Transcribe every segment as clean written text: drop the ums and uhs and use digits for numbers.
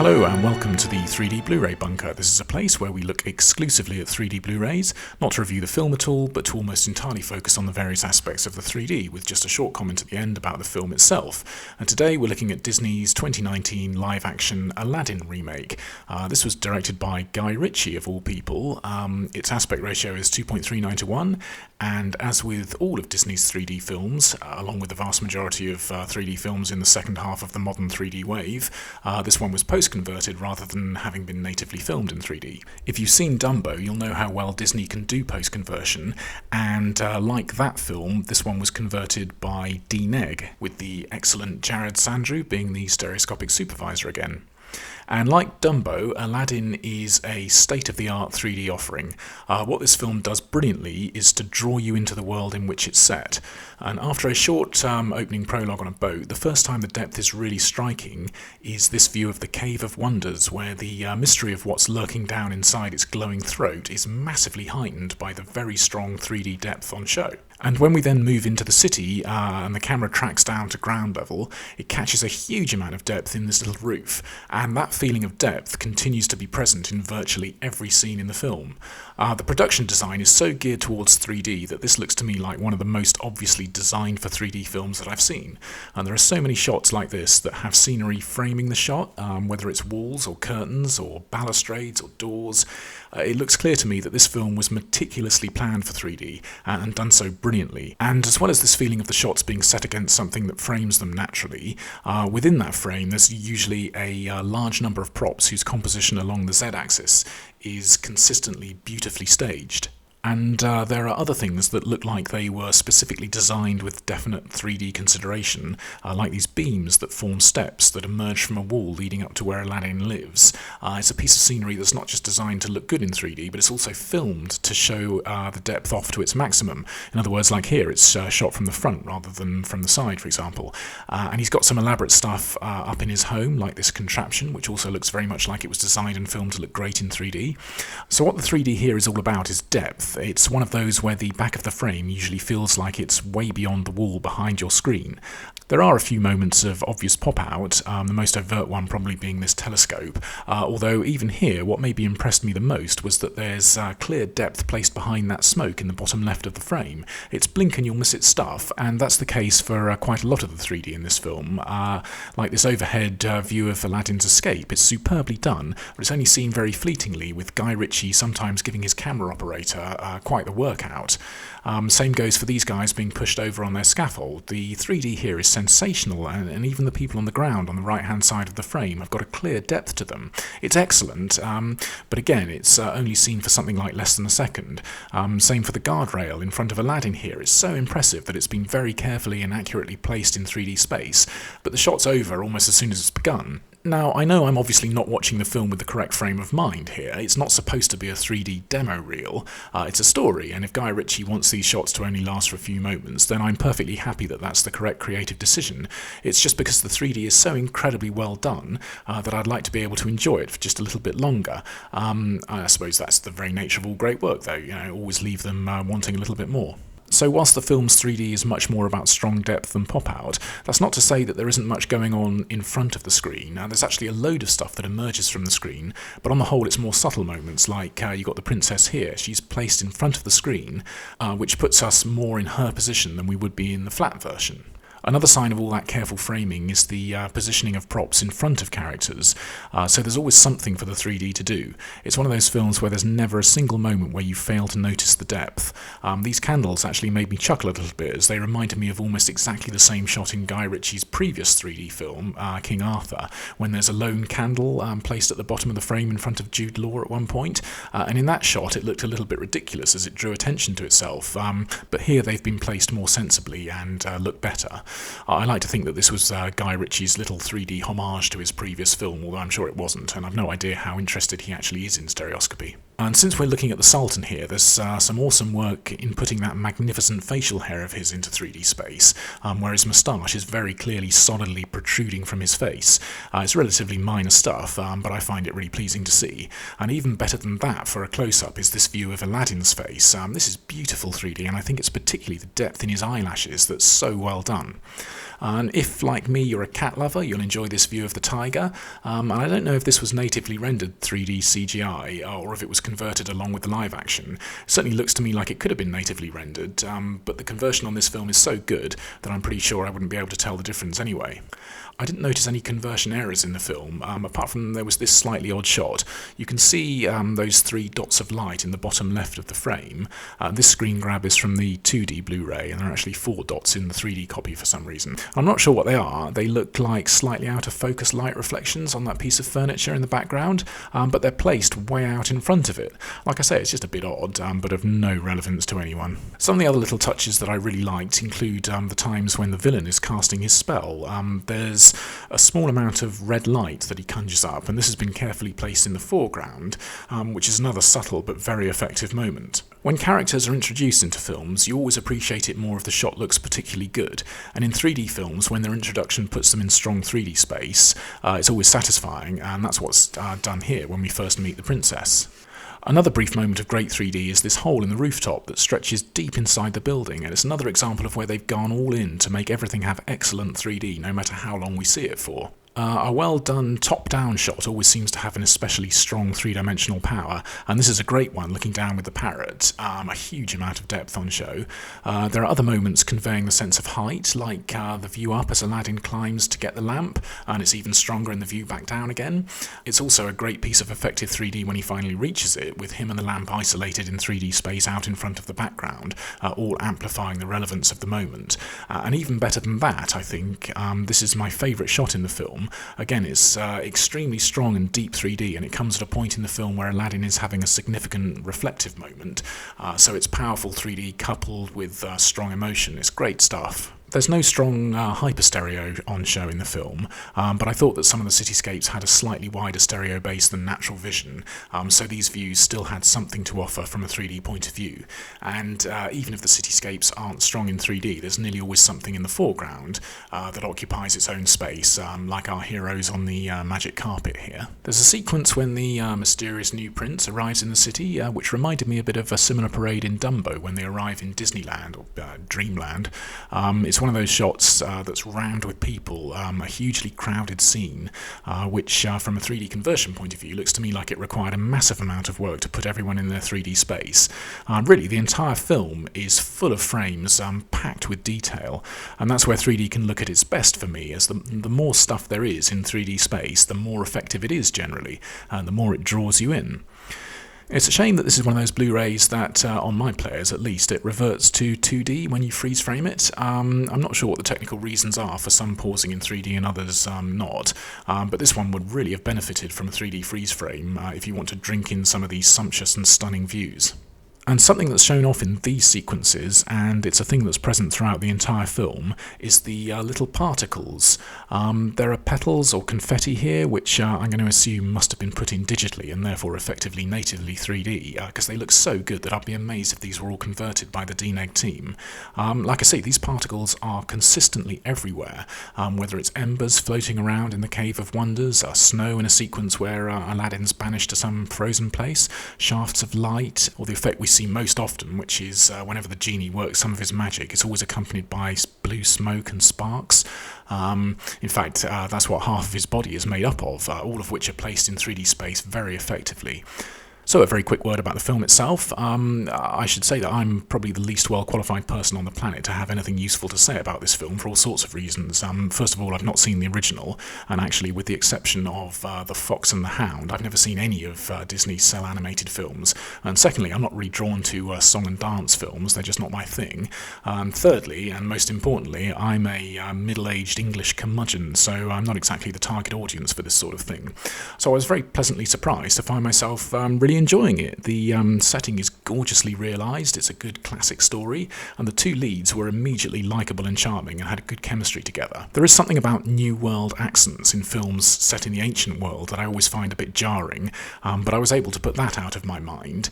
Hello and welcome to the 3D Blu-ray Bunker. This is a place where we look exclusively at 3D Blu-rays, not to review the film at all, but to almost entirely focus on the various aspects of the 3D, with just a short comment at the end about the film itself. And today we're looking at Disney's 2019 live-action Aladdin remake. This was directed by Guy Ritchie, of all people. Its aspect ratio is 2.39 to 1, and as with all of Disney's 3D films, along with the vast majority of 3D films in the second half of the modern 3D wave, this one was post-converted rather than having been natively filmed in 3D. If you've seen Dumbo, you'll know how well Disney can do post-conversion, and like that film, this one was converted by Dean Egg, with the excellent Jared Sandrew being the stereoscopic supervisor again. And like Dumbo, Aladdin is a state-of-the-art 3D offering. What this film does brilliantly is to draw you into the world in which it's set. And after a short opening prologue on a boat, the first time the depth is really striking is this view of the Cave of Wonders, where the mystery of what's lurking down inside its glowing throat is massively heightened by the very strong 3D depth on show. And when we then move into the city and the camera tracks down to ground level, it catches a huge amount of depth in this little roof, and that feeling of depth continues to be present in virtually every scene in the film. The production design is so geared towards 3D that this looks to me like one of the most obviously designed for 3D films that I've seen. And there are so many shots like this that have scenery framing the shot, whether it's walls or curtains or balustrades or doors. It looks clear to me that this film was meticulously planned for 3D and done so brilliantly. And as well as this feeling of the shots being set against something that frames them naturally, within that frame there's usually a large number of props whose composition along the Z-axis is consistently beautifully staged. And there are other things that look like they were specifically designed with definite 3D consideration, like these beams that form steps that emerge from a wall leading up to where Aladdin lives. It's a piece of scenery that's not just designed to look good in 3D, but it's also filmed to show the depth off to its maximum. In other words, like here, it's shot from the front rather than from the side, for example. And he's got some elaborate stuff up in his home, like this contraption, which also looks very much like it was designed and filmed to look great in 3D. So what the 3D here is all about is depth. It's one of those where the back of the frame usually feels like it's way beyond the wall behind your screen. There are a few moments of obvious pop-out, the most overt one probably being this telescope, although even here what maybe impressed me the most was that there's clear depth placed behind that smoke in the bottom left of the frame. It's blink and you'll miss it stuff, and that's the case for quite a lot of the 3D in this film. Like this overhead view of Aladdin's escape, it's superbly done, but it's only seen very fleetingly, with Guy Ritchie sometimes giving his camera operator quite the workout. Same goes for these guys being pushed over on their scaffold. The 3D here is sensational, and even the people on the ground on the right-hand side of the frame have got a clear depth to them. It's excellent, but again, it's only seen for something like less than a second. Same for the guardrail in front of Aladdin here. It's so impressive that it's been very carefully and accurately placed in 3D space, but the shot's over almost as soon as it's begun. Now, I know I'm obviously not watching the film with the correct frame of mind here. It's not supposed to be a 3D demo reel. It's a story, and if Guy Ritchie wants these shots to only last for a few moments, then I'm perfectly happy that that's the correct creative decision. It's just because the 3D is so incredibly well done that I'd like to be able to enjoy it for just a little bit longer. I suppose that's the very nature of all great work, though. Always leave them wanting a little bit more. So whilst the film's 3D is much more about strong depth than pop-out, that's not to say that there isn't much going on in front of the screen. Now, there's actually a load of stuff that emerges from the screen, but on the whole it's more subtle moments, like you got the princess here. She's placed in front of the screen, which puts us more in her position than we would be in the flat version. Another sign of all that careful framing is the positioning of props in front of characters, so there's always something for the 3D to do. It's one of those films where there's never a single moment where you fail to notice the depth. These candles actually made me chuckle a little bit, as they reminded me of almost exactly the same shot in Guy Ritchie's previous 3D film, King Arthur, when there's a lone candle placed at the bottom of the frame in front of Jude Law at one point, and in that shot it looked a little bit ridiculous as it drew attention to itself, but here they've been placed more sensibly and look better. I like to think that this was Guy Ritchie's little 3D homage to his previous film, although I'm sure it wasn't, and I've no idea how interested he actually is in stereoscopy. And since we're looking at the Sultan here, there's some awesome work in putting that magnificent facial hair of his into 3D space, where his moustache is very clearly solidly protruding from his face. It's relatively minor stuff, but I find it really pleasing to see. And even better than that for a close-up is this view of Aladdin's face. This is beautiful 3D, and I think it's particularly the depth in his eyelashes that's so well done. And if, like me, you're a cat lover, you'll enjoy this view of the tiger. And I don't know if this was natively rendered 3D CGI or if it was converted along with the live action. It certainly looks to me like it could have been natively rendered, but the conversion on this film is so good that I'm pretty sure I wouldn't be able to tell the difference anyway. I didn't notice any conversion errors in the film, apart from there was this slightly odd shot. You can see those 3 dots of light in the bottom left of the frame. This screen grab is from the 2D Blu-ray, and there are actually 4 dots in the 3D copy for some reason. I'm not sure what they are. They look like slightly out of focus light reflections on that piece of furniture in the background, but they're placed way out in front of it. Like I say, it's just a bit odd, but of no relevance to anyone. Some of the other little touches that I really liked include the times when the villain is casting his spell. There's a small amount of red light that he conjures up, and this has been carefully placed in the foreground, which is another subtle but very effective moment. When characters are introduced into films, you always appreciate it more if the shot looks particularly good, and in 3D films, when their introduction puts them in strong 3D space, it's always satisfying, and that's what's done here when we first meet the princess. Another brief moment of great 3D is this hole in the rooftop that stretches deep inside the building, and it's another example of where they've gone all in to make everything have excellent 3D, no matter how long we see it for. A well-done top-down shot always seems to have an especially strong three-dimensional power, and this is a great one, looking down with the parrot. A huge amount of depth on show. There are other moments conveying the sense of height, like the view up as Aladdin climbs to get the lamp, and it's even stronger in the view back down again. It's also a great piece of effective 3D when he finally reaches it, with him and the lamp isolated in 3D space out in front of the background, all amplifying the relevance of the moment. And even better than that, I think, this is my favourite shot in the film. Again, it's extremely strong and deep 3D, and it comes at a point in the film where Aladdin is having a significant reflective moment. So it's powerful 3D coupled with strong emotion. It's great stuff. There's no strong hyper-stereo on show in the film, but I thought that some of the cityscapes had a slightly wider stereo base than natural vision, so these views still had something to offer from a 3D point of view. And even if the cityscapes aren't strong in 3D, there's nearly always something in the foreground that occupies its own space, like our heroes on the magic carpet here. There's a sequence when the mysterious new prince arrives in the city, which reminded me a bit of a similar parade in Dumbo when they arrive in Disneyland, or Dreamland. It's one of those shots that's rammed with people, a hugely crowded scene, which from a 3D conversion point of view looks to me like it required a massive amount of work to put everyone in their 3D space. Really, the entire film is full of frames packed with detail, and that's where 3D can look at its best for me, as the more stuff there is in 3D space, the more effective it is generally, and the more it draws you in. It's a shame that this is one of those Blu-rays that, on my players at least, it reverts to 2D when you freeze frame it. I'm not sure what the technical reasons are for some pausing in 3D and others not, but this one would really have benefited from a 3D freeze frame if you want to drink in some of these sumptuous and stunning views. And something that's shown off in these sequences, and it's a thing that's present throughout the entire film, is the little particles. There are petals or confetti here, which I'm going to assume must have been put in digitally and therefore effectively natively 3D, because they look so good that I'd be amazed if these were all converted by the DNEG team. Like I say, these particles are consistently everywhere, whether it's embers floating around in the Cave of Wonders, snow in a sequence where Aladdin's banished to some frozen place, shafts of light, or the effect we see most often, which is whenever the genie works some of his magic, it's always accompanied by blue smoke and sparks. In fact, that's what half of his body is made up of, all of which are placed in 3D space very effectively. So a very quick word about the film itself. I should say that I'm probably the least well-qualified person on the planet to have anything useful to say about this film for all sorts of reasons. First of all, I've not seen the original, and actually, with the exception of The Fox and the Hound, I've never seen any of Disney's cel-animated films. And secondly, I'm not really drawn to song and dance films, they're just not my thing. Thirdly, and most importantly, I'm a middle-aged English curmudgeon, so I'm not exactly the target audience for this sort of thing. So I was very pleasantly surprised to find myself really enjoying it. The setting is gorgeously realised, it's a good classic story, and the two leads were immediately likeable and charming and had good chemistry together. There is something about New World accents in films set in the ancient world that I always find a bit jarring, but I was able to put that out of my mind.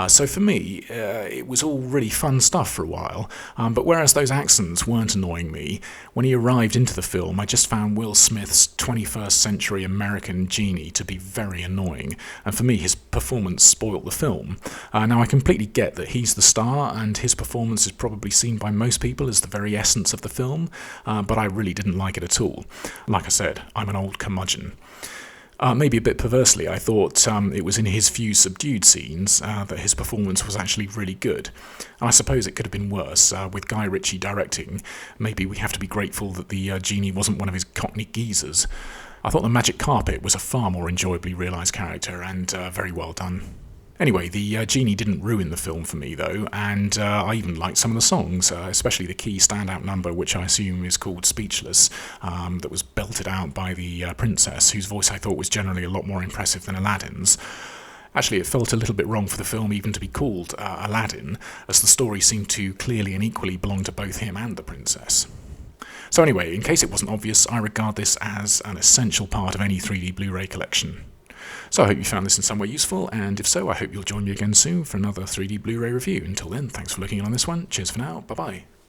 So for me, it was all really fun stuff for a while, but whereas those accents weren't annoying me, when he arrived into the film, I just found Will Smith's 21st century American genie to be very annoying, and for me his performance performance spoilt the film. Now, I completely get that he's the star, and his performance is probably seen by most people as the very essence of the film, but I really didn't like it at all. Like I said, I'm an old curmudgeon. Maybe a bit perversely, I thought it was in his few subdued scenes that his performance was actually really good. And I suppose it could have been worse. With Guy Ritchie directing, maybe we have to be grateful that the genie wasn't one of his Cockney geezers. I thought the magic carpet was a far more enjoyably realised character, and very well done. Anyway, the genie didn't ruin the film for me, though, and I even liked some of the songs, especially the key standout number, which I assume is called Speechless, that was belted out by the princess, whose voice I thought was generally a lot more impressive than Aladdin's. Actually, it felt a little bit wrong for the film even to be called Aladdin, as the story seemed to clearly and equally belong to both him and the princess. So anyway, in case it wasn't obvious, I regard this as an essential part of any 3D Blu-ray collection. So I hope you found this in some way useful, and if so, I hope you'll join me again soon for another 3D Blu-ray review. Until then, thanks for looking in on this one. Cheers for now. Bye-bye.